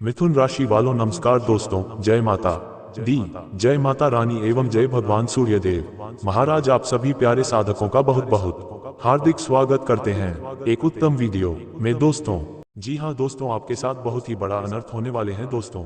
मिथुन राशि वालों नमस्कार दोस्तों, जय माता दी, जय माता रानी एवं जय भगवान सूर्यदेव महाराज। आप सभी प्यारे साधकों का बहुत बहुत हार्दिक स्वागत करते हैं एक उत्तम वीडियो में दोस्तों। जी हाँ दोस्तों, आपके साथ बहुत ही बड़ा अनर्थ होने वाले हैं दोस्तों।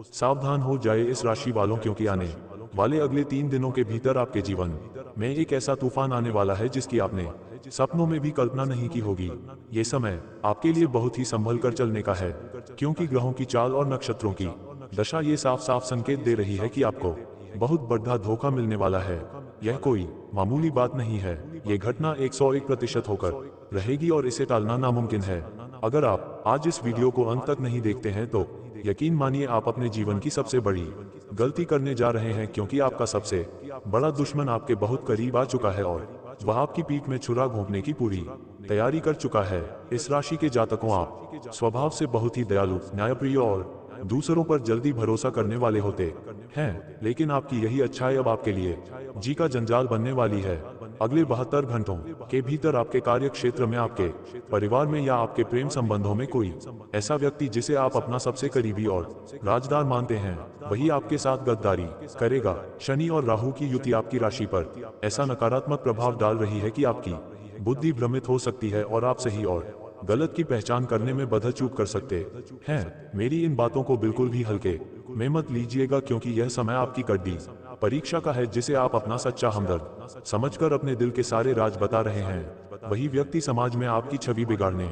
सावधान हो जाए इस राशि वालों, क्योंकि आने वाले अगले 3 दिनों के भीतर आपके जीवन में एक ऐसा तूफान आने वाला है जिसकी आपने सपनों में भी कल्पना नहीं की होगी। ये समय आपके लिए बहुत ही संभल कर चलने का है, क्योंकि ग्रहों की चाल और नक्षत्रों की दशा ये साफ साफ संकेत दे रही है कि आपको बहुत बड़ा धोखा मिलने वाला है। यह कोई मामूली बात नहीं है, ये घटना 101% होकर रहेगी और इसे टालना नामुमकिन है। अगर आप आज इस वीडियो को अंत तक नहीं देखते हैं तो यकीन मानिए आप अपने जीवन की सबसे बड़ी गलती करने जा रहे हैं, क्योंकि आपका सबसे बड़ा दुश्मन आपके बहुत करीब आ चुका है और वह आपकी पीठ में छुरा घोंपने की पूरी तैयारी कर चुका है। इस राशि के जातकों, आप स्वभाव से बहुत ही दयालु, न्यायप्रिय और दूसरों पर जल्दी भरोसा करने वाले होते हैं, लेकिन आपकी यही अच्छाई अब आपके लिए जी का जंजाल बनने वाली है। अगले 72 घंटों के भीतर आपके कार्य क्षेत्र में, आपके परिवार में या आपके प्रेम संबंधों में कोई ऐसा व्यक्ति जिसे आप अपना सबसे करीबी और राजदार मानते हैं, वही आपके साथ गद्दारी करेगा। शनि और राहु की युति आपकी राशि पर ऐसा नकारात्मक प्रभाव डाल रही है कि आपकी बुद्धि भ्रमित हो सकती है और आप सही और गलत की पहचान करने में बदचूक कर सकते हैं। मेरी इन बातों को बिल्कुल भी हल्के में मत लीजिएगा, क्योंकि यह समय आपकी कड़ी परीक्षा का है, जिसे आप अपना सच्चा हमदर्द समझकर अपने दिल के सारे राज बता रहे हैं। वही व्यक्ति समाज में आपकी छवि बिगाड़ने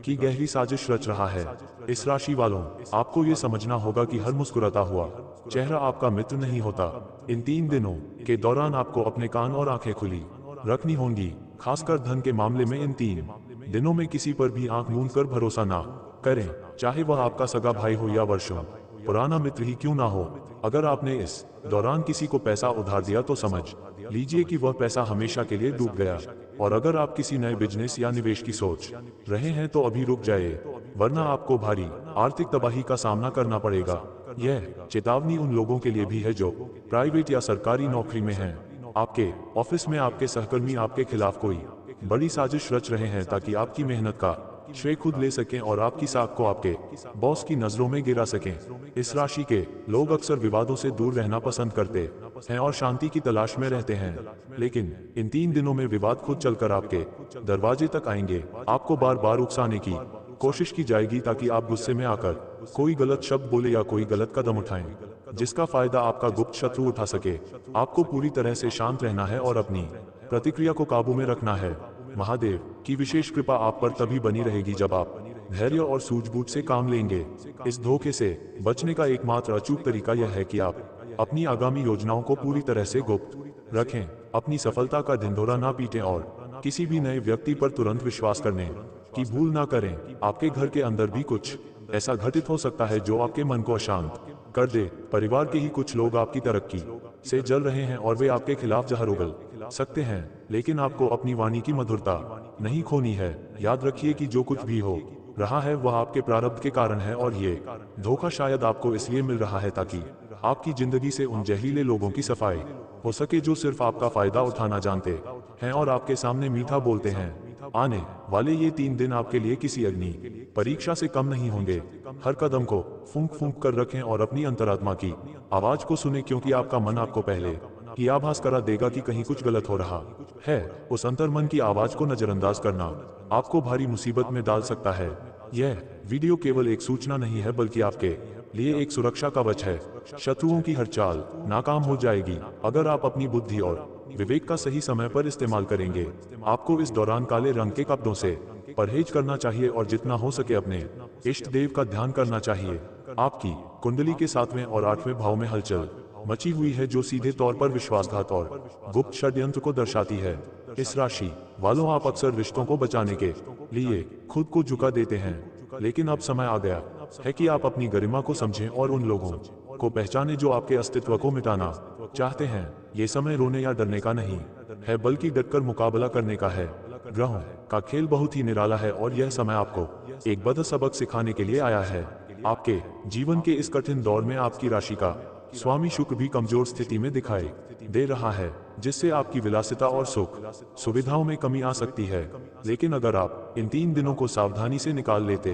की गहरी साजिश रच रहा है। इस राशि वालों, आपको ये समझना होगा कि हर मुस्कुराता हुआ चेहरा आपका मित्र नहीं होता। इन 3 दिनों के दौरान आपको अपने कान और आंखें खुली रखनी होंगी, खासकर धन के मामले में। इन 3 दिनों में किसी पर भी आंख मूंद कर भरोसा ना करें, चाहे वह आपका सगा भाई हो या वर्षों पुराना मित्र ही क्यों ना हो। अगर आपने इस दौरान किसी को पैसा उधार दिया तो समझ लीजिए कि वह पैसा हमेशा के लिए डूब गया। और अगर आप किसी नए बिजनेस या निवेश की सोच रहे हैं तो अभी रुक जाए, वरना आपको भारी आर्थिक तबाही का सामना करना पड़ेगा। यह चेतावनी उन लोगों के लिए भी है जो प्राइवेट या सरकारी नौकरी में हैं। आपके ऑफिस में आपके सहकर्मी आपके खिलाफ कोई बड़ी साजिश रच रहे हैं, ताकि आपकी मेहनत का श्रेय खुद ले सकें और आपकी साख को आपके बॉस की नजरों में गिरा सकें। इस राशि के लोग अक्सर विवादों से दूर रहना पसंद करते हैं और शांति की तलाश में रहते हैं, लेकिन इन 3 दिनों में विवाद खुद चलकर आपके दरवाजे तक आएंगे। आपको बार बार उकसाने की कोशिश की जाएगी, ताकि आप गुस्से में आकर कोई गलत शब्द बोले या कोई गलत कदम उठाएं, जिसका फायदा आपका गुप्त शत्रु उठा सके। आपको पूरी तरह से शांत रहना है और अपनी प्रतिक्रिया को काबू में रखना है। महादेव की विशेष कृपा आप पर तभी बनी रहेगी जब आप धैर्य और सूझबूझ से काम लेंगे। इस धोखे से बचने का एकमात्र अचूक तरीका यह है कि आप अपनी आगामी योजनाओं को पूरी तरह से गुप्त रखें। अपनी सफलता का ढिंढोरा ना पीटें और किसी भी नए व्यक्ति पर तुरंत विश्वास करने की भूल ना करें। आपके घर के अंदर भी कुछ ऐसा घटित हो सकता है जो आपके मन को अशांत कर दे। परिवार के ही कुछ लोग आपकी तरक्की से जल रहे हैं और वे आपके खिलाफ जहर उगल सकते हैं, लेकिन आपको अपनी वाणी की मधुरता नहीं खोनी है। याद रखिए कि जो कुछ भी हो रहा है वह आपके प्रारब्ध के कारण है, और ये धोखा शायद आपको इसलिए मिल रहा है ताकि आपकी जिंदगी से उन जहरीले लोगों की सफाई हो सके जो सिर्फ आपका फायदा उठाना जानते हैं और आपके सामने मीठा बोलते हैं। आने वाले ये 3 दिन आपके लिए किसी अग्नि परीक्षा से कम नहीं होंगे। हर कदम को फूंक फूंक कर रखें और अपनी अंतरात्मा की आवाज को सुने, क्योंकि आपका मन आपको पहले ही आभास करा देगा कि कहीं कुछ गलत हो रहा है। उस अंतर्मन की आवाज को नजरअंदाज करना आपको भारी मुसीबत में डाल सकता है। यह वीडियो केवल एक सूचना नहीं है, बल्कि आपके लिए एक सुरक्षा कवच है। शत्रुओं की हर चाल नाकाम हो जाएगी अगर आप अपनी बुद्धि और विवेक का सही समय पर इस्तेमाल करेंगे। आपको इस दौरान काले रंग के कपड़ों से परहेज करना चाहिए और जितना हो सके अपने इष्ट देव का ध्यान करना चाहिए। आपकी कुंडली के 7वें और 8वें भाव में हलचल मची हुई है, जो सीधे तौर पर विश्वासघात और गुप्त षड्यंत्र को दर्शाती है। इस राशि वालों, आप अक्सर रिश्तों को बचाने के लिए खुद को झुका देते हैं, लेकिन अब समय आ गया है कि आप अपनी गरिमा को समझें और उन लोगों को पहचानें जो आपके अस्तित्व को मिटाना चाहते हैं। ये समय रोने या डरने का नहीं है, बल्कि डटकर मुकाबला करने का है। ग्रहों का खेल बहुत ही निराला है और यह समय आपको एक बड़ा सबक सिखाने के लिए आया है। आपके जीवन के इस कठिन दौर में आपकी राशि का स्वामी शुक्र भी कमजोर स्थिति में दिखाई दे रहा है, जिससे आपकी विलासिता और सुख सुविधाओं में कमी आ सकती है। लेकिन अगर आप इन 3 दिनों को सावधानी से निकाल लेते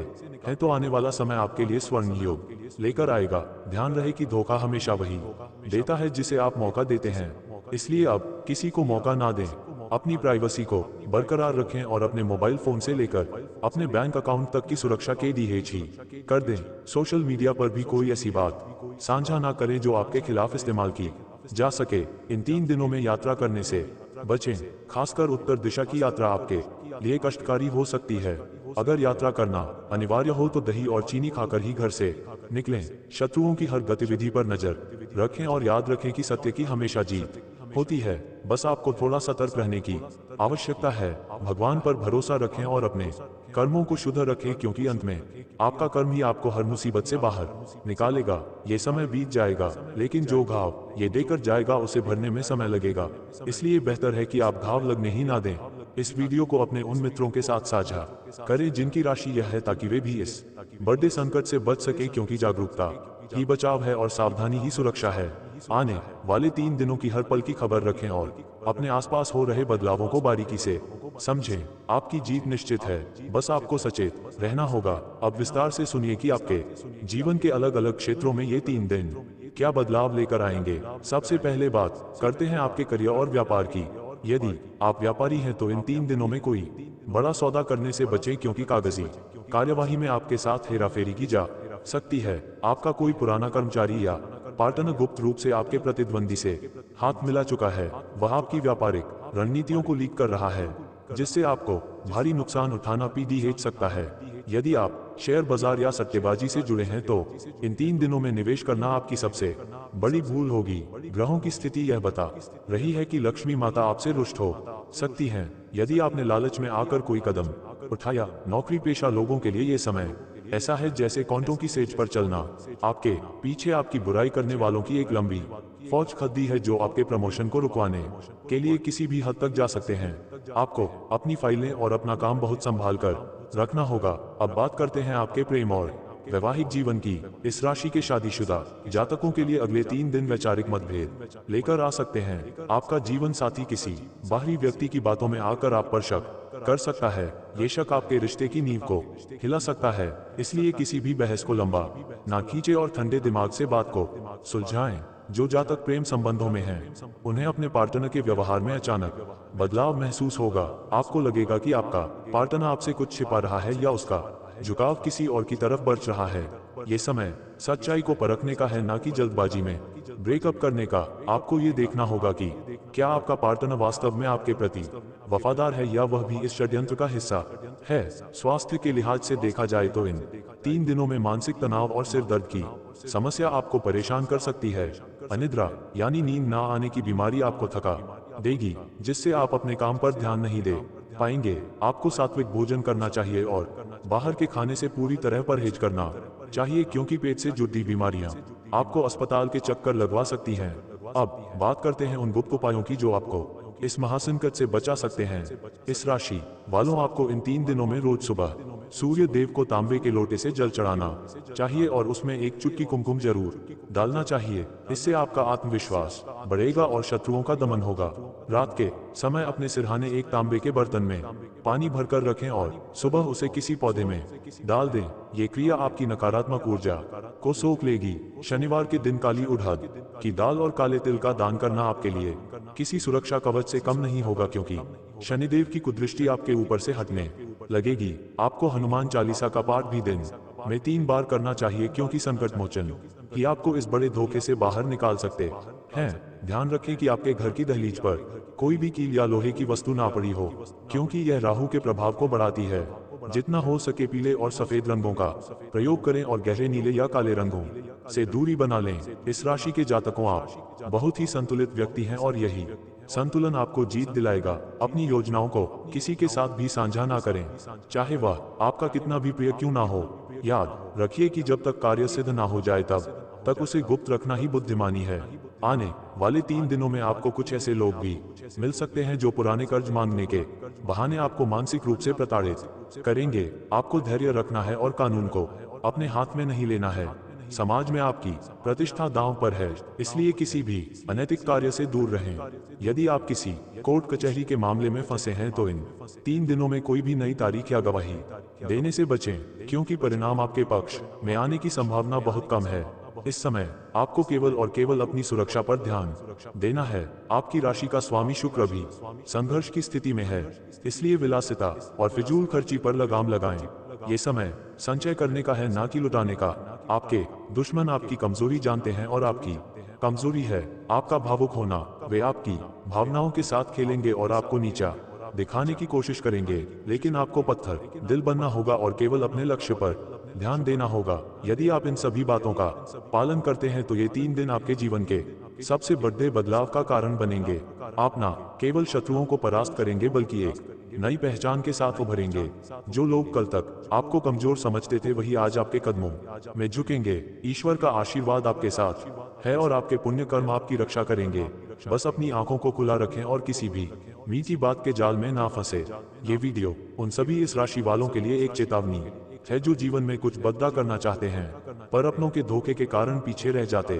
हैं तो आने वाला समय आपके लिए स्वर्ण योग लेकर आएगा। ध्यान रहे कि धोखा हमेशा वही देता है जिसे आप मौका देते हैं, इसलिए अब किसी को मौका ना दें। अपनी प्राइवेसी को बरकरार रखें और अपने मोबाइल फोन से लेकर अपने बैंक अकाउंट तक की सुरक्षा KDH ही कर दें। सोशल मीडिया पर भी कोई ऐसी बात साझा ना करें जो आपके खिलाफ इस्तेमाल की जा सके। इन 3 दिनों में यात्रा करने से बचें, खासकर उत्तर दिशा की यात्रा आपके लिए कष्टकारी हो सकती है। अगर यात्रा करना अनिवार्य हो तो दही और चीनी खाकर ही घर से निकलें। शत्रुओं की हर गतिविधि पर नजर रखें और याद रखें कि सत्य की हमेशा जीत होती है। बस आपको थोड़ा सतर्क रहने की आवश्यकता है। भगवान पर भरोसा रखें और अपने कर्मों को शुद्ध रखें, क्योंकि अंत में आपका कर्म ही आपको हर मुसीबत से बाहर निकालेगा। ये समय बीत जाएगा, लेकिन जो घाव ये देकर जाएगा उसे भरने में समय लगेगा। इसलिए बेहतर है कि आप घाव लगने ही ना दें। इस वीडियो को अपने उन मित्रों के साथ साझा करें जिनकी राशि यह है, ताकि वे भी इस बड़े संकट से बच सके, क्योंकि जागरूकता ही बचाव है और सावधानी ही सुरक्षा है। आने वाले 3 दिनों की हर पल की खबर रखें और अपने आसपास हो रहे बदलावों को बारीकी से समझें। आपकी जीत निश्चित है, बस आपको सचेत रहना होगा। अब विस्तार से सुनिए कि आपके जीवन के अलग अलग क्षेत्रों में ये 3 दिन क्या बदलाव लेकर आएंगे। सबसे पहले बात करते हैं आपके करियर और व्यापार की। यदि आप व्यापारी हैं तो इन 3 दिनों में कोई बड़ा सौदा करने से बचें, क्योंकि कागजी कार्यवाही में आपके साथ हेराफेरी की जा सकती है। आपका कोई पुराना कर्मचारी या पार्टनर गुप्त रूप से आपके प्रतिद्वंदी से हाथ मिला चुका है। वह आपकी व्यापारिक रणनीतियों को लीक कर रहा है, जिससे आपको भारी नुकसान उठाना पड़ सकता है। यदि आप शेयर बाजार या सट्टेबाजी से जुड़े हैं तो इन 3 दिनों में निवेश करना आपकी सबसे बड़ी भूल होगी। ग्रहों की स्थिति यह बता रही है कि लक्ष्मी माता आपसे रुष्ट हो सकती हैं। यदि आपने लालच में आकर कोई कदम उठाया, नौकरी पेशा लोगों के लिए ये समय ऐसा है जैसे कौंटों की सेज पर चलना। आपके पीछे आपकी बुराई करने वालों की एक लंबी फौज खड़ी है, जो आपके प्रमोशन को रुकवाने के लिए किसी भी हद तक जा सकते हैं। आपको अपनी फाइलें और अपना काम बहुत संभाल कर रखना होगा। अब बात करते हैं आपके प्रेम और वैवाहिक जीवन की। इस राशि के शादीशुदा जातकों के लिए अगले 3 दिन वैचारिक मतभेद लेकर आ सकते हैं। आपका जीवन साथी किसी बाहरी व्यक्ति की बातों में आकर आप पर शक कर सकता है। ये शक आपके रिश्ते की नींव को हिला सकता है, इसलिए किसी भी बहस को लंबा ना खींचे और ठंडे दिमाग से बात को सुलझाएं। जो जातक प्रेम संबंधों में हैं, उन्हें अपने पार्टनर के व्यवहार में अचानक बदलाव महसूस होगा। आपको लगेगा कि आपका पार्टनर आपसे कुछ छिपा रहा है या उसका झुकाव किसी और की तरफ बढ़ रहा है। ये समय सच्चाई को परखने का है, ना कि जल्दबाजी में ब्रेकअप करने का। आपको ये देखना होगा कि क्या आपका पार्टनर वास्तव में आपके प्रति वफादार है या वह भी इस षड्यंत्र का हिस्सा है। स्वास्थ्य के लिहाज से देखा जाए तो इन 3 दिनों में मानसिक तनाव और सिर दर्द की समस्या आपको परेशान कर सकती है। अनिद्रा यानी नींद ना आने की बीमारी आपको थका देगी, जिससे आप अपने काम पर ध्यान नहीं दे पाएंगे। आपको सात्विक भोजन करना चाहिए और बाहर के खाने से पूरी तरह परहेज करना चाहिए, क्योंकि पेट से जुड़ी बीमारियां आपको अस्पताल के चक्कर लगवा सकती हैं। अब बात करते हैं उन गुप्त उपायों की जो आपको इस महासंकट से बचा सकते हैं। इस राशि वालों, आपको इन 3 दिनों में रोज सुबह सूर्य देव को तांबे के लोटे से जल चढ़ाना चाहिए और उसमें एक चुटकी कुमकुम जरूर डालना चाहिए। इससे आपका आत्मविश्वास बढ़ेगा और शत्रुओं का दमन होगा। रात के समय अपने सिरहाने एक तांबे के बर्तन में पानी भरकर रखें और सुबह उसे किसी पौधे में डाल दें। ये क्रिया आपकी नकारात्मक ऊर्जा को सोख लेगी। शनिवार के दिन काली उड़द की दाल और काले तिल का दान करना आपके लिए किसी सुरक्षा कवच से कम नहीं होगा, क्योंकि शनिदेव की कुदृष्टि आपके ऊपर से हटने लगेगी। आपको हनुमान चालीसा का पाठ भी दिन में 3 बार करना चाहिए, क्योंकि संकट मोचन ही आपको इस बड़े धोखे से बाहर निकाल सकते हैं। ध्यान रखें कि आपके घर की दहलीज पर कोई भी कील या लोहे की वस्तु ना पड़ी हो, क्योंकि यह राहु के प्रभाव को बढ़ाती है। जितना हो सके पीले और सफेद रंगों का प्रयोग करें और गहरे नीले या काले रंगों से दूरी बना लें। इस राशि के जातकों, आप बहुत ही संतुलित व्यक्ति हैं और यही संतुलन आपको जीत दिलाएगा। अपनी योजनाओं को किसी के साथ भी साझा ना करें, चाहे वह आपका कितना भी प्रिय क्यों ना हो। याद रखिए कि जब तक कार्य सिद्ध ना हो जाए तब तक उसे गुप्त रखना ही बुद्धिमानी है। आने वाले 3 दिनों में आपको कुछ ऐसे लोग भी मिल सकते हैं जो पुराने कर्ज मांगने के बहाने आपको मानसिक रूप से प्रताड़ित करेंगे। आपको धैर्य रखना है और कानून को अपने हाथ में नहीं लेना है। समाज में आपकी प्रतिष्ठा दांव पर है, इसलिए किसी भी अनैतिक कार्य से दूर रहें। यदि आप किसी कोर्ट कचहरी के मामले में फंसे हैं तो इन 3 दिनों में कोई भी नई तारीख या गवाही देने से बचें, क्योंकि परिणाम आपके पक्ष में आने की संभावना बहुत कम है। इस समय आपको केवल और केवल अपनी सुरक्षा पर ध्यान देना है। आपकी राशि का स्वामी शुक्र भी संघर्ष की स्थिति में है, इसलिए विलासिता और फिजूल खर्ची पर लगाम लगाएं। ये समय संचय करने का है, ना कि लुटाने का। आपके दुश्मन आपकी कमजोरी जानते हैं और आपकी कमजोरी है आपका भावुक होना। वे आपकी भावनाओं के साथ खेलेंगे और आपको नीचा दिखाने की कोशिश करेंगे, लेकिन आपको पत्थर दिल बनना होगा और केवल अपने लक्ष्य पर ध्यान देना होगा। यदि आप इन सभी बातों का पालन करते हैं तो ये 3 दिन आपके जीवन के सबसे बड़े बदलाव का कारण बनेंगे। आप ना केवल शत्रुओं को परास्त करेंगे बल्कि एक नई पहचान के साथ उभरेंगे। जो लोग कल तक आपको कमजोर समझते थे वही आज आपके कदमों में झुकेंगे। ईश्वर का आशीर्वाद आपके साथ है और आपके पुण्य कर्म आपकी रक्षा करेंगे। बस अपनी आंखों को खुला रखें और किसी भी मीठी बात के जाल में ना फंसे। ये वीडियो उन सभी इस राशि वालों के लिए एक चेतावनी है जो जीवन में कुछ बदला करना चाहते हैं पर अपनों के धोखे के कारण पीछे रह जाते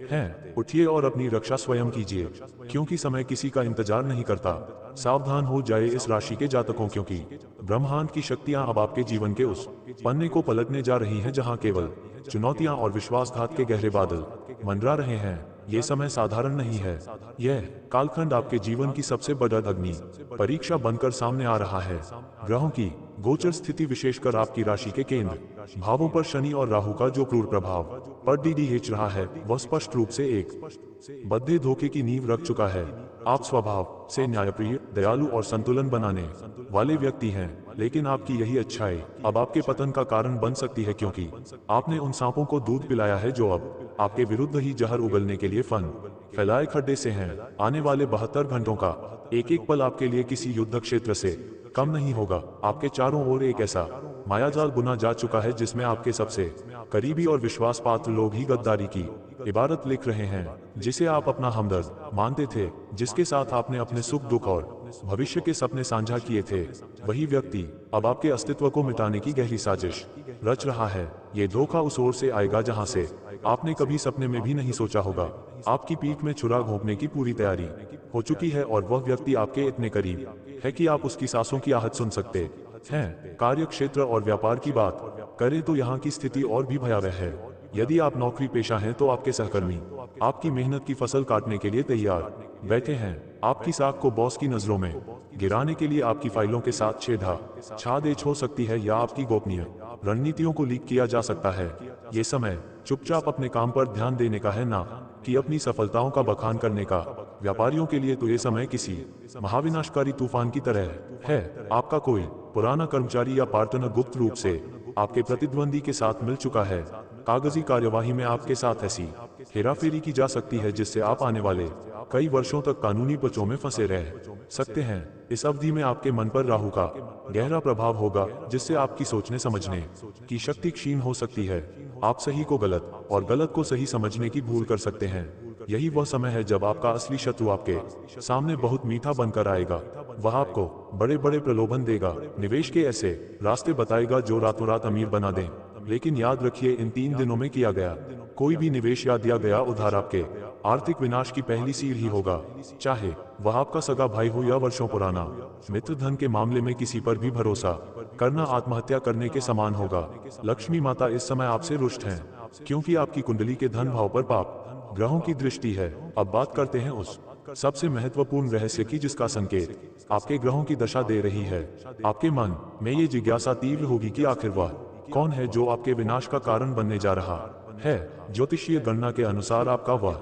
हैं। उठिए और अपनी रक्षा स्वयं कीजिए, क्योंकि समय किसी का इंतजार नहीं करता। सावधान हो जाए इस राशि के जातकों, क्योंकि ब्रह्मांड की शक्तियां अब आपके जीवन के उस पन्ने को पलटने जा रही हैं जहां केवल चुनौतियां और विश्वासघात के गहरे बादल मंडरा रहे हैं। ये समय साधारण नहीं है। यह कालखंड आपके जीवन की सबसे बड़ी अग्नि परीक्षा बनकर सामने आ रहा है। ग्रहों की गोचर स्थिति, विशेषकर आपकी राशि के केंद्र भावों पर शनि और राहु का जो क्रूर प्रभाव पर डीडीएच रहा है, वह स्पष्ट रूप से एक बद्धे धोखे की नींव रख चुका है। आप स्वभाव से न्यायप्रिय, दयालु और संतुलन बनाने वाले व्यक्ति हैं, लेकिन आपकी यही अच्छाई अब आपके पतन का कारण बन सकती है, क्योंकि आपने उन सांपों को दूध पिलाया है जो अब आपके विरुद्ध ही जहर उगलने के लिए फन फैलाए खड्डे से हैं। आने वाले 72 घंटों का एक एक पल आपके लिए किसी युद्ध क्षेत्र से कम नहीं होगा। आपके चारों ओर एक ऐसा मायाजाल बुना जा चुका है जिसमें आपके सबसे करीबी और विश्वास पात्र लोग ही गद्दारी की इबारत लिख रहे हैं। जिसे आप अपना हमदर्द मानते थे, जिसके साथ आपने अपने सुख दुख और भविष्य के सपने साझा किए थे, वही व्यक्ति अब आपके अस्तित्व को मिटाने की गहरी साजिश रच रहा है। ये धोखा उस ओर से आएगा जहां से आपने कभी सपने में भी नहीं सोचा होगा। आपकी पीठ में छुरा घोंपने की पूरी तैयारी हो चुकी है और वह व्यक्ति आपके इतने करीब है कि आप उसकी सांसों की आहट सुन सकते हैं। कार्य क्षेत्र और व्यापार की बात करें तो यहाँ की स्थिति और भी भयावह है। यदि आप नौकरी पेशा हैं तो आपके सहकर्मी आपकी मेहनत की फसल काटने के लिए तैयार बैठे हैं। आपकी साख को बॉस की नजरों में गिराने के लिए आपकी फाइलों के साथ छेड़छाड़ हो सकती है या आपकी गोपनीय रणनीतियों को लीक किया जा सकता है। ये समय चुपचाप अपने काम पर ध्यान देने का है, ना कि अपनी सफलताओं का बखान करने का। व्यापारियों के लिए तो ये समय किसी महाविनाशकारी तूफान की तरह है। आपका कोई पुराना कर्मचारी या पार्टनर गुप्त रूप से आपके प्रतिद्वंदी के साथ मिल चुका है। कागजी कार्यवाही में आपके साथ ऐसी हेराफेरी की जा सकती है जिससे आप आने वाले कई वर्षों तक कानूनी पचों में फंसे रह सकते हैं। इस अवधि में आपके मन पर राहु का गहरा प्रभाव होगा, जिससे आपकी सोचने समझने की शक्ति क्षीण हो सकती है। आप सही को गलत और गलत को सही समझने की भूल कर सकते हैं। यही वह समय है जब आपका असली शत्रु आपके सामने बहुत मीठा बनकर आएगा। वह आपको बड़े बड़े प्रलोभन देगा, निवेश के ऐसे रास्ते बताएगा जो रातों रात अमीर बना दें। लेकिन याद रखिए, इन 3 दिनों में किया गया कोई भी निवेश या दिया गया उधार आपके आर्थिक विनाश की पहली सीढ़ी ही होगा, चाहे वह आपका सगा भाई हो या वर्षों पुराना मित्र। धन के मामले में किसी पर भी भरोसा करना आत्महत्या करने के समान होगा। लक्ष्मी माता इस समय आपसे रुष्ट हैं, क्योंकि आपकी कुंडली के धन भाव पर पाप ग्रहों की दृष्टि है। अब बात करते हैं उस सबसे महत्वपूर्ण रहस्य की, जिसका संकेत आपके ग्रहों की दशा दे रही है। आपके मन में ये जिज्ञासा तीव्र होगी कि आखिर वह कौन है जो आपके विनाश का कारण बनने जा रहा है। ज्योतिषीय गणना के अनुसार आपका वह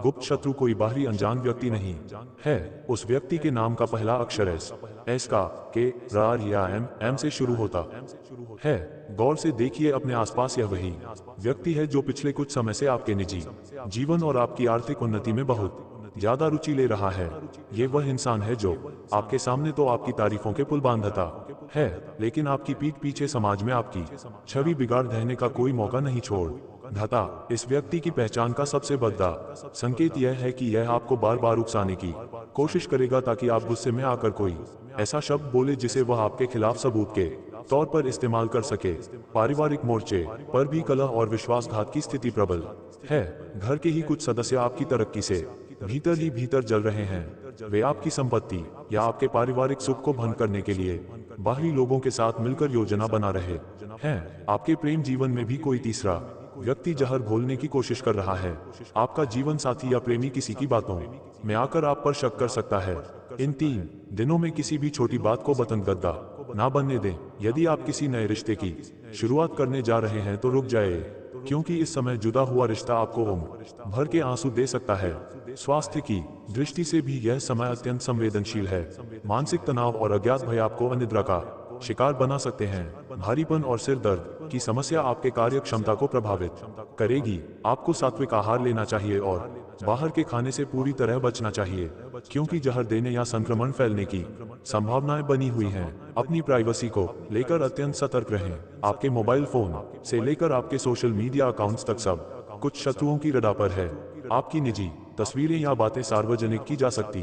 गुप्त शत्रु कोई बाहरी अनजान व्यक्ति नहीं है। उस व्यक्ति के नाम का पहला अक्षर एस का के रार या एम से शुरू होता है। गौर से देखिए अपने आसपास, यह वही व्यक्ति है जो पिछले कुछ समय से आपके निजी जीवन और आपकी आर्थिक उन्नति में बहुत ज्यादा रुचि ले रहा है। ये वह इंसान है जो आपके सामने तो आपकी तारीफों के पुल बांधता है, लेकिन आपकी पीठ पीछे समाज में आपकी छवि बिगाड़ देने का कोई मौका नहीं छोड़ धता। इस व्यक्ति की पहचान का सबसे बड़ा संकेत यह है कि यह आपको बार बार उकसाने की कोशिश करेगा, ताकि आप गुस्से में आकर कोई ऐसा शब्द बोले जिसे वह आपके खिलाफ सबूत के तौर पर इस्तेमाल कर सके। पारिवारिक मोर्चे पर भी कलह और विश्वासघात की स्थिति प्रबल है। घर के ही कुछ सदस्य आपकी तरक्की से भीतर ही भीतर जल रहे हैं। वे आपकी संपत्ति या आपके पारिवारिक सुख को भंग करने के लिए बाहरी लोगों के साथ मिलकर योजना बना रहे हैं। आपके प्रेम जीवन में भी कोई तीसरा व्यक्ति जहर घोलने की कोशिश कर रहा है। आपका जीवन साथी या प्रेमी किसी की बातों में आकर आप पर शक कर सकता है। इन 3 दिनों में किसी भी छोटी बात को बतंगद्दा ना बनने दें। यदि आप किसी नए रिश्ते की शुरुआत करने जा रहे हैं तो रुक जाए, क्योंकि इस समय जुदा हुआ रिश्ता आपको उम्र भर के आंसू दे सकता है। स्वास्थ्य की दृष्टि से भी यह समय अत्यंत संवेदनशील है। मानसिक तनाव और अज्ञात भय आपको अनिद्रा का शिकार बना सकते हैं। भारीपन और सिर दर्द की समस्या आपके कार्य क्षमता को प्रभावित करेगी। आपको सात्विक आहार लेना चाहिए और बाहर के खाने से पूरी तरह बचना चाहिए, क्योंकि जहर देने या संक्रमण फैलने की संभावनाएं बनी हुई हैं। अपनी प्राइवेसी को लेकर अत्यंत सतर्क रहें। आपके मोबाइल फोन से लेकर आपके सोशल मीडिया अकाउंट्स तक सब कुछ शत्रुओं की रडार पर है। आपकी निजी तस्वीरें या बातें सार्वजनिक की जा सकती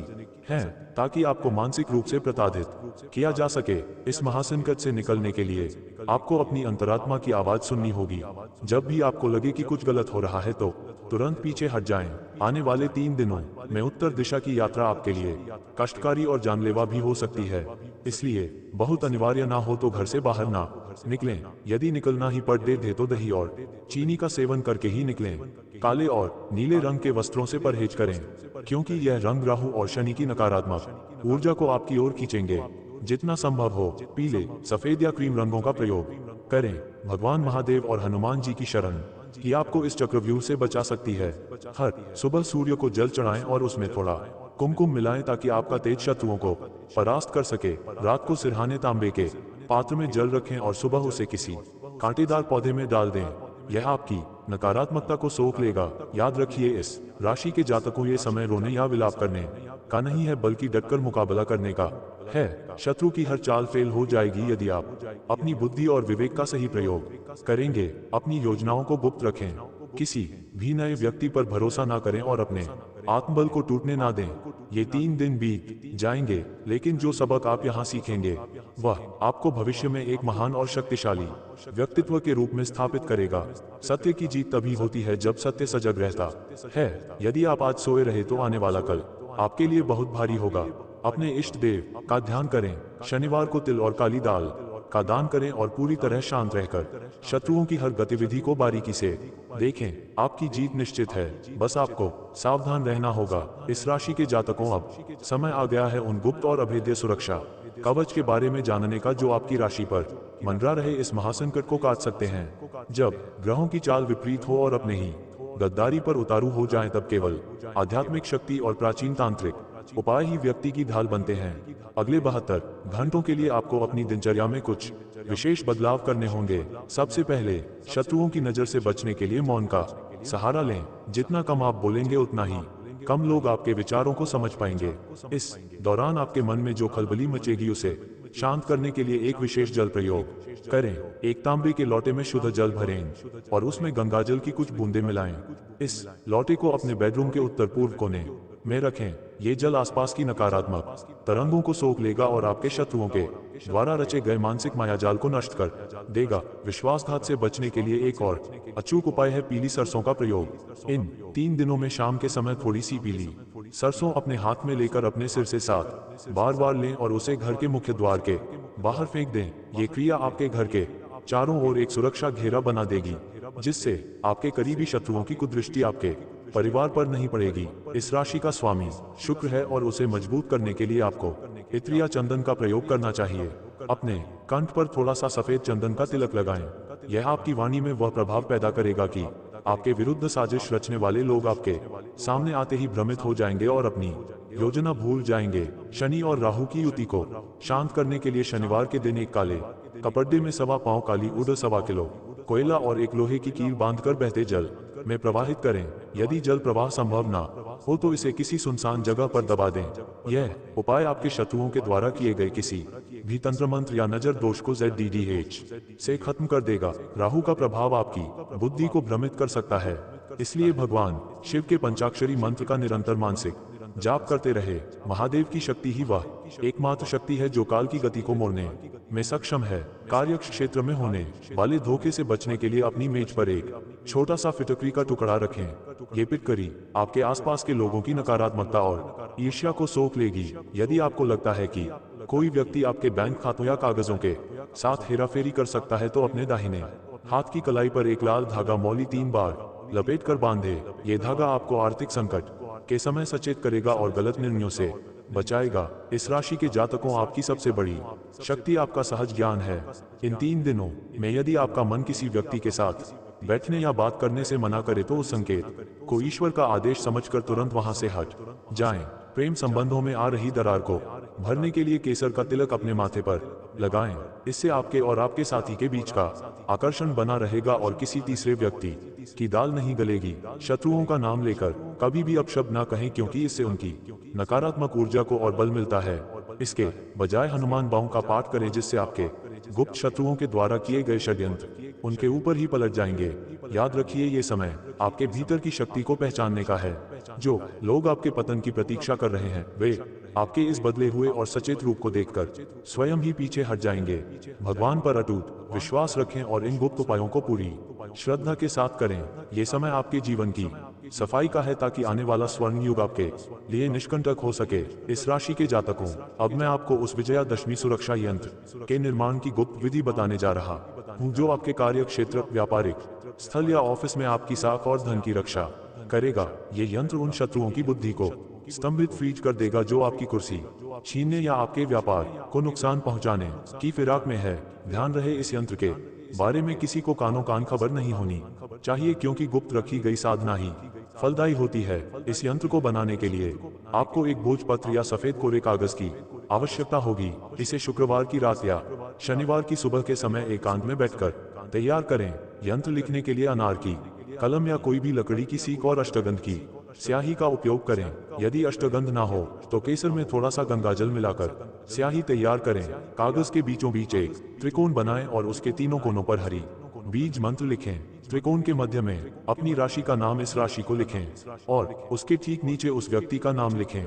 हैं, ताकि आपको मानसिक रूप से प्रताड़ित किया जा सके। इस महासंकट से निकलने के लिए आपको अपनी अंतरात्मा की आवाज सुननी होगी। जब भी आपको लगे कि कुछ गलत हो रहा है तो तुरंत पीछे हट जाएं। आने वाले 3 दिनों में उत्तर दिशा की यात्रा आपके लिए कष्टकारी और जानलेवा भी हो सकती है, इसलिए बहुत अनिवार्य ना हो तो घर से बाहर ना निकलें। यदि निकलना ही पड़ दे तो दही और चीनी का सेवन करके ही निकलें। काले और नीले रंग के वस्त्रों से परहेज करें, क्योंकि यह रंग राहु और शनि की नकारात्मक ऊर्जा को आपकी ओर खींचेंगे। जितना संभव हो पीले, सफेद या क्रीम रंगों का प्रयोग करें। भगवान महादेव और हनुमान जी की शरण ही आपको इस चक्रव्यूह से बचा सकती है। हर सुबह सूर्य को जल चढ़ाएं और उसमें थोड़ा कुमकुम मिलाएं, ताकि आपका तेज शत्रुओं को परास्त कर सके। रात को सिरहाने तांबे के पात्र में जल रखें और सुबह उसे किसी कांटेदार पौधे में डाल दें। यह आपकी नकारात्मकता को सोख लेगा। याद रखिए, इस राशि के जातकों ये समय रोने या विलाप करने का नहीं है, बल्कि डटकर मुकाबला करने का है। शत्रु की हर चाल फेल हो जाएगी यदि आप अपनी बुद्धि और विवेक का सही प्रयोग करेंगे। अपनी योजनाओं को गुप्त रखें। किसी भी नए व्यक्ति पर भरोसा ना करें और अपने आत्मबल को टूटने ना दें। ये 3 दिन बीत जाएंगे, लेकिन जो सबक आप यहाँ सीखेंगे वह आपको भविष्य में एक महान और शक्तिशाली व्यक्तित्व के रूप में स्थापित करेगा। सत्य की जीत तभी होती है जब सत्य सजग रहता है। यदि आप आज सोए रहे तो आने वाला कल आपके लिए बहुत भारी होगा। अपने इष्ट देव का ध्यान करें। शनिवार को तिल और काली दाल का दान करें और पूरी तरह शांत रहकर शत्रुओं की हर गतिविधि को बारीकी से देखें। आपकी जीत निश्चित है, बस आपको सावधान रहना होगा। इस राशि के जातकों, अब समय आ गया है उन गुप्त और अभेद्य सुरक्षा कवच के बारे में जानने का जो आपकी राशि पर मंडरा रहे इस महासंकट को काट सकते हैं। जब ग्रहों की चाल विपरीत हो और अपने ही गद्दारी पर उतारू हो जाएं, तब केवल आध्यात्मिक शक्ति और प्राचीन तांत्रिक उपाय ही व्यक्ति की ढाल बनते हैं। अगले 72 घंटों के लिए आपको अपनी दिनचर्या में कुछ विशेष बदलाव करने होंगे। सबसे पहले शत्रुओं की नजर से बचने के लिए मौन का सहारा लें। जितना कम आप बोलेंगे उतना ही कम लोग आपके विचारों को समझ पाएंगे। इस दौरान आपके मन में जो खलबली मचेगी उसे शांत करने के लिए एक विशेष जल प्रयोग करें। एक तांबे के लोटे में शुद्ध जल भरें और उसमें गंगाजल की कुछ बूंदें मिलाएं। इस लोटे को अपने बेडरूम के उत्तर पूर्व कोने में रखें। ये जल आसपास की नकारात्मक तरंगों को सोख लेगा और आपके शत्रुओं के द्वारा रचे गए मानसिक मायाजाल को नष्ट कर देगा। विश्वासघात से बचने के लिए एक और अचूक उपाय है पीली सरसों का प्रयोग। इन 3 दिनों में शाम के समय थोड़ी सी पीली सरसों अपने हाथ में लेकर अपने सिर से 7 बार लें और उसे घर के मुख्य द्वार के बाहर फेंक दें। ये क्रिया आपके घर के चारों ओर एक सुरक्षा घेरा बना देगी, जिससे आपके करीबी शत्रुओं की कुदृष्टि आपके परिवार पर नहीं पड़ेगी। इस राशि का स्वामी शुक्र है और उसे मजबूत करने के लिए आपको इत्र या चंदन का प्रयोग करना चाहिए। अपने कंठ पर थोड़ा सा सफेद चंदन का तिलक लगाएं। यह आपकी वाणी में वह प्रभाव पैदा करेगा कि आपके विरुद्ध साजिश रचने वाले लोग आपके सामने आते ही भ्रमित हो जाएंगे और अपनी योजना भूल जाएंगे। शनि और राहु की युति को शांत करने के लिए शनिवार के दिन एक काले कपड़े में 1.25 पाव काली उड़ 1.25 किलो कोयला और एक लोहे की कील बांधकर बहते जल में प्रवाहित करें। यदि जल प्रवाह संभव ना हो तो इसे किसी सुनसान जगह पर दबा दें। यह उपाय आपके शत्रुओं के द्वारा किए गए किसी भी तंत्र मंत्र या नजर दोष को ZDDH से खत्म कर देगा। राहु का प्रभाव आपकी बुद्धि को भ्रमित कर सकता है, इसलिए भगवान शिव के पंचाक्षरी मंत्र का निरंतर मानसिक जाप करते रहे। महादेव की शक्ति ही वह एकमात्र शक्ति है जो काल की गति को मोड़ने में सक्षम है। कार्य क्षेत्र में होने वाले धोखे से बचने के लिए अपनी मेज पर एक छोटा सा फिटकरी का टुकड़ा रखें। ये फिटकरी आपके आसपास के लोगों की नकारात्मकता और ईर्ष्या को सोख लेगी। यदि आपको लगता है कि कोई व्यक्ति आपके बैंक खातों या कागजों के साथ हेराफेरी कर सकता है, तो अपने दाहिने हाथ की कलाई पर एक लाल धागा मौली 3 बार लपेट कर बांधे। ये धागा आपको आर्थिक संकट के समय सचेत करेगा और गलत निर्णयों से बचाएगा। इस राशि के जातकों, आपकी सबसे बड़ी शक्ति आपका सहज ज्ञान है। इन 3 दिनों में यदि आपका मन किसी व्यक्ति के साथ बैठने या बात करने से मना करे, तो उस संकेत को ईश्वर का आदेश समझकर तुरंत वहां से हट जाएं। प्रेम संबंधों में आ रही दरार को भरने के लिए केसर का तिलक अपने माथे पर लगाएं। इससे आपके और आपके साथी के बीच का आकर्षण बना रहेगा और किसी तीसरे व्यक्ति की दाल नहीं गलेगी। शत्रुओं का नाम लेकर कभी भी अपशब्द ना कहें, क्योंकि इससे उनकी नकारात्मक ऊर्जा को और बल मिलता है। इसके बजाय हनुमान बाहु का पाठ करें, जिससे आपके गुप्त शत्रुओं के द्वारा किए गए षड्यंत्र उनके ऊपर ही पलट जाएंगे। याद रखिए, ये समय आपके भीतर की शक्ति को पहचानने का है। जो लोग आपके पतन की प्रतीक्षा कर रहे हैं, वे आपके इस बदले हुए और सचेत रूप को देखकर स्वयं ही पीछे हट जाएंगे। भगवान पर अटूट विश्वास रखें और इन गुप्त उपायों को पूरी श्रद्धा के साथ करें। ये समय आपके जीवन की सफाई का है, ताकि आने वाला स्वर्ण युग आपके लिए निष्कंटक हो सके। इस राशि के जातकों, अब मैं आपको उस विजयादशमी सुरक्षा यंत्र के निर्माण की गुप्त विधि बताने जा रहा हूँ, जो आपके कार्य क्षेत्र, व्यापारिक स्थल या ऑफिस में आपकी साख और धन की रक्षा करेगा। ये यंत्र उन शत्रुओं की बुद्धि को स्तंभित फ्रीज कर देगा जो आपकी कुर्सी छीनने या आपके व्यापार को नुकसान पहुंचाने की फिराक में है। ध्यान रहे, इस यंत्र के बारे में किसी को कानो कान खबर नहीं होनी चाहिए, क्योंकि गुप्त रखी गई साधना ही फलदायी होती है। इस यंत्र को बनाने के लिए आपको एक भोजपत्र या सफेद कोरे कागज की आवश्यकता होगी। इसे शुक्रवार की रात या शनिवार की सुबह के समय एकांत में बैठकर तैयार करें। यंत्र लिखने के लिए अनार की कलम या कोई भी लकड़ी की सीक और अष्टगंध की स्याही का उपयोग करें। यदि अष्टगंध ना हो तो केसर में थोड़ा सा गंगाजल मिलाकर स्याही तैयार करें। कागज के बीचों बीच एक त्रिकोण बनाएं और उसके तीनों कोनों पर हरि बीज मंत्र लिखें। त्रिकोण के मध्य में अपनी राशि का नाम, इस राशि को लिखें और उसके ठीक नीचे उस व्यक्ति का नाम लिखें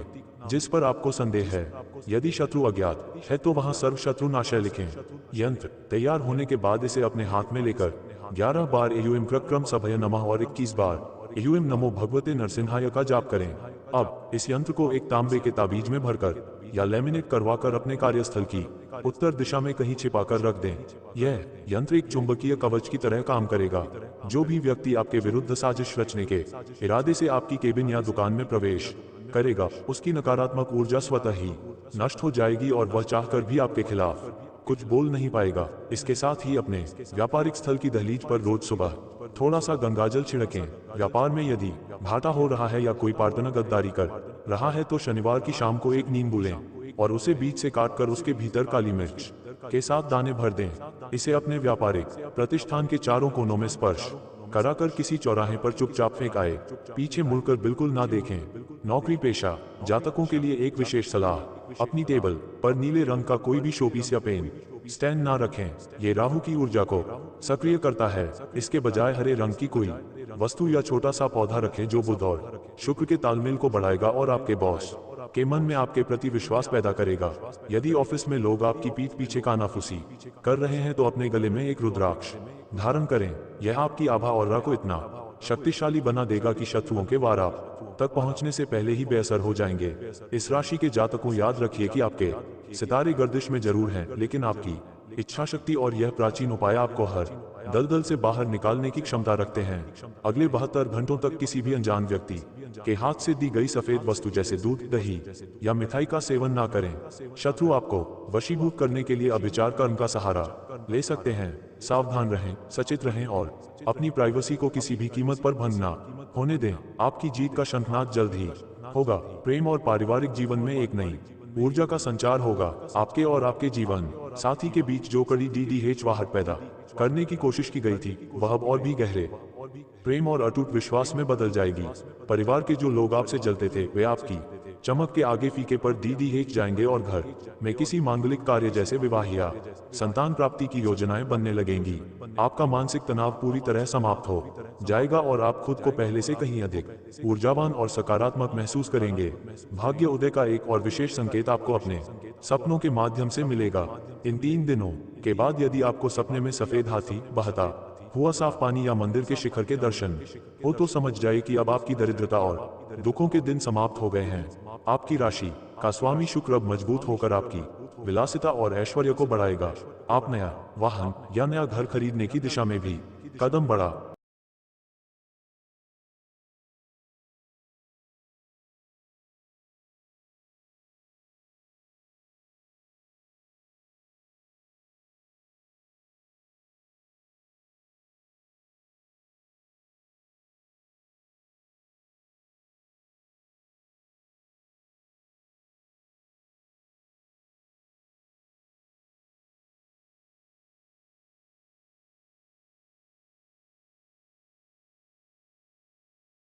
जिस पर आपको संदेह है। यदि शत्रु अज्ञात है तो वहां सर्व शत्रु नाशय लिखें। यंत्र तैयार होने के बाद इसे अपने हाथ में लेकर 11 बार एयूएम क्रम सभय नमः और 21 बार एयूएम नमो भगवते नरसिंहाय का जाप करें। अब इस यंत्र को एक तांबे के ताबीज में भरकर या लेमिनेट करवाकर अपने कार्यस्थल की उत्तर दिशा में कहीं छिपाकर रख दें। यह यंत्र एक चुंबकीय कवच की तरह काम करेगा। जो भी व्यक्ति आपके विरुद्ध साजिश रचने के इरादे से आपकी केबिन या दुकान में प्रवेश करेगा, उसकी नकारात्मक ऊर्जा स्वतः ही नष्ट हो जाएगी और वह चाहकर भी आपके खिलाफ कुछ बोल नहीं पाएगा। इसके साथ ही अपने व्यापारिक स्थल की दहलीज पर रोज सुबह थोड़ा सा गंगाजल छिड़कें। व्यापार में यदि घाटा हो रहा है या कोई पार्टनर गद्दारी कर रहा है, तो शनिवार की शाम को एक नींबू लें और उसे बीच से काटकर उसके भीतर काली मिर्च के साथ दाने भर दें। इसे अपने व्यापारिक प्रतिष्ठान के चारों कोनों में स्पर्श कराकर किसी चौराहे पर चुपचाप फेंक आए। पीछे मुड़कर बिल्कुल ना देखें। नौकरी पेशा जातकों के लिए एक विशेष सलाह, अपनी टेबल पर नीले रंग का कोई भी शोपीस या पेन स्टैंड ना रखें। ये राहु की ऊर्जा को सक्रिय करता है। इसके बजाय हरे रंग की कोई वस्तु या छोटा सा पौधा रखें, जो बुध और शुक्र के तालमेल को बढ़ाएगा और आपके बॉस के मन में आपके प्रति विश्वास पैदा करेगा। यदि ऑफिस में लोग आपकी पीठ पीछे कानाफूसी कर रहे हैं, तो अपने गले में एक रुद्राक्ष धारण करें। यह आपकी आभा और को इतना शक्तिशाली बना देगा कि शत्रुओं के वार आप तक पहुंचने से पहले ही बेअसर हो जाएंगे। इस राशि के जातकों, याद रखिए कि आपके सितारे गर्दिश में जरूर हैं, लेकिन आपकी इच्छा शक्ति और यह प्राचीन उपाय आपको हर दलदल से बाहर निकालने की क्षमता रखते हैं। अगले 72 घंटों तक किसी भी अनजान व्यक्ति के हाथ से दी गई सफेद वस्तु जैसे दूध, दही या मिठाई का सेवन ना करें। शत्रु आपको वशीभूत करने के लिए अभिचार कर्म का सहारा ले सकते हैं। सावधान रहें, सचेत रहें और अपनी प्राइवेसी को किसी भी कीमत पर भंग ना होने दें। आपकी जीत का शंखनाद जल्द ही होगा। प्रेम और पारिवारिक जीवन में एक नई ऊर्जा का संचार होगा। आपके और आपके जीवन साथी के बीच जो कड़ी डीडीएचवाहट पैदा करने की कोशिश की गई थी, वह अब और भी गहरे प्रेम और अटूट विश्वास में बदल जाएगी। परिवार के जो लोग आपसे जलते थे, वे आपकी चमक के आगे फीके पर डीडीएच जाएंगे और घर में किसी मांगलिक कार्य जैसे विवाह या संतान प्राप्ति की योजनाएं बनने लगेंगी। आपका मानसिक तनाव पूरी तरह समाप्त हो जाएगा और आप खुद को पहले से कहीं अधिक ऊर्जावान और सकारात्मक महसूस करेंगे। भाग्य उदय का एक और विशेष संकेत आपको अपने सपनों के माध्यम से मिलेगा। इन 3 दिनों के बाद यदि आपको सपने में सफेद हाथी, बहता हुआ साफ पानी या मंदिर के शिखर के दर्शन हो तो समझ जाए कि अब आपकी दरिद्रता और दुखों के दिन समाप्त हो गए हैं। आपकी राशि का स्वामी शुक्र अब मजबूत होकर आपकी विलासिता और ऐश्वर्य को बढ़ाएगा। आप नया वाहन या नया घर खरीदने की दिशा में भी कदम बढ़ा